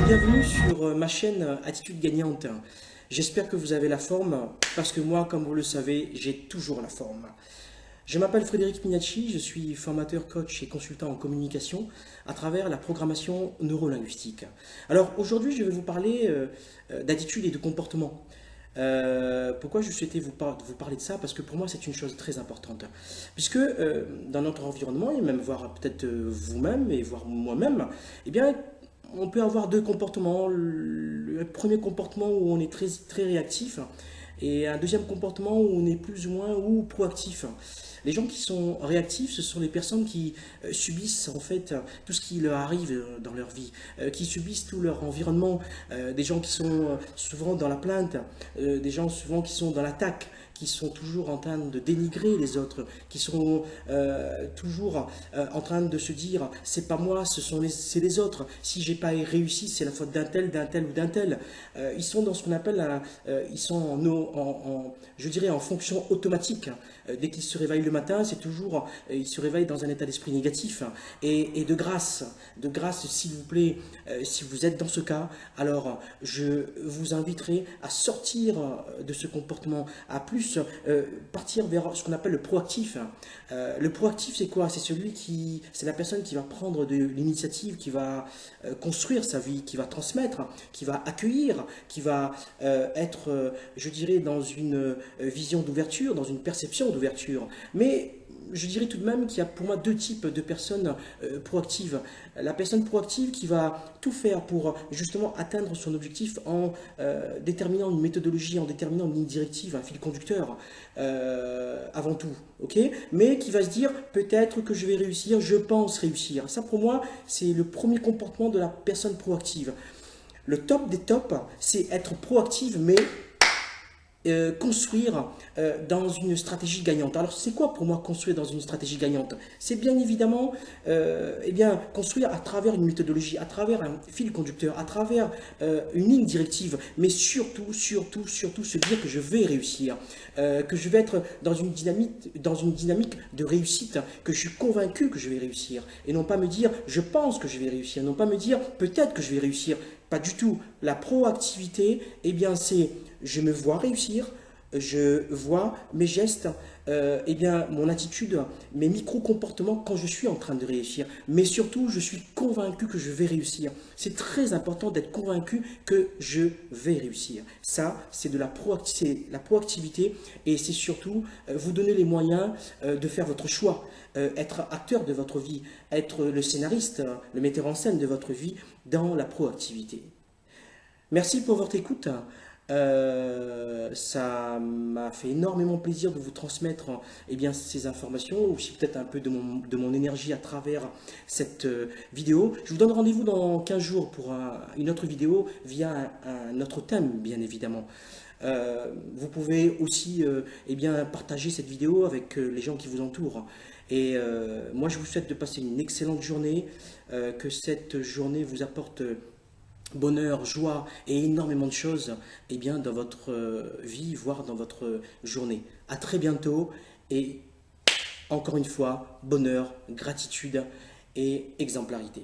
Bienvenue sur ma chaîne Attitude Gagnante. J'espère que vous avez la forme, parce que moi, comme vous le savez, j'ai toujours la forme. Je m'appelle Frédéric Minacci, je suis formateur, coach et consultant en communication à travers la programmation neurolinguistique. Alors aujourd'hui, je vais vous parler d'attitude et de comportement. Pourquoi je souhaitais vous parler de ça? Parce que pour moi, c'est une chose très importante. Puisque dans notre environnement, et même voir peut-être vous-même et voir moi-même, eh bien, on peut avoir deux comportements. Le premier comportement où on est très, très réactif et un deuxième comportement où on est plus ou moins ou proactif. Les gens qui sont réactifs, ce sont les personnes qui subissent en fait tout ce qui leur arrive dans leur vie, qui subissent tout leur environnement, des gens qui sont souvent dans la plainte, des gens souvent qui sont dans l'attaque, qui sont toujours en train de dénigrer les autres, qui sont toujours en train de se dire c'est pas moi, c'est les autres. Si j'ai pas réussi, c'est la faute d'un tel ou d'un tel. Ils sont dans ce qu'on appelle, ils sont je dirais en fonction automatique. Dès qu'ils se réveillent le matin, c'est toujours, ils se réveillent dans un état d'esprit négatif. Et de grâce, s'il vous plaît, si vous êtes dans ce cas, alors je vous inviterai à sortir de ce comportement, à plus partir vers ce qu'on appelle le proactif. Le proactif, c'est quoi? C'est la personne qui va prendre de l'initiative, qui va construire sa vie, qui va transmettre, qui va accueillir, qui va être, je dirais, dans une vision d'ouverture, dans une perception d'ouverture. Mais je dirais tout de même qu'il y a pour moi deux types de personnes proactives. La personne proactive qui va tout faire pour justement atteindre son objectif en déterminant une méthodologie, en déterminant une ligne directive, un fil conducteur avant tout, ok? Mais qui va se dire peut-être que je vais réussir, je pense réussir. Ça pour moi c'est le premier comportement de la personne proactive. Le top des tops, c'est être proactive mais construire dans une stratégie gagnante. Alors c'est quoi pour moi construire dans une stratégie gagnante? C'est bien évidemment construire à travers une méthodologie, à travers un fil conducteur, à travers une ligne directive, mais surtout se dire que je vais réussir, que je vais être dans une dynamique de réussite, que je suis convaincu que je vais réussir, et non pas me dire je pense que je vais réussir, non pas me dire peut-être que je vais réussir. Pas du tout. La proactivité, eh bien, c'est je me vois réussir, je vois mes gestes, mon attitude, mes micro-comportements quand je suis en train de réussir. Mais surtout, je suis convaincu que je vais réussir. C'est très important d'être convaincu que je vais réussir. Ça, c'est de la proactivité et c'est surtout vous donner les moyens de faire votre choix, être acteur de votre vie, être le scénariste, le metteur en scène de votre vie dans la proactivité. Merci pour votre écoute. Ça m'a fait énormément plaisir de vous transmettre ces informations, aussi peut-être un peu de mon énergie à travers cette vidéo. Je vous donne rendez-vous dans 15 jours pour une autre vidéo via un autre thème, bien évidemment. Vous pouvez aussi partager cette vidéo avec les gens qui vous entourent. Et moi, je vous souhaite de passer une excellente journée, que cette journée vous apporte bonheur, joie et énormément de choses dans votre vie, voire dans votre journée. À très bientôt et encore une fois, bonheur, gratitude et exemplarité.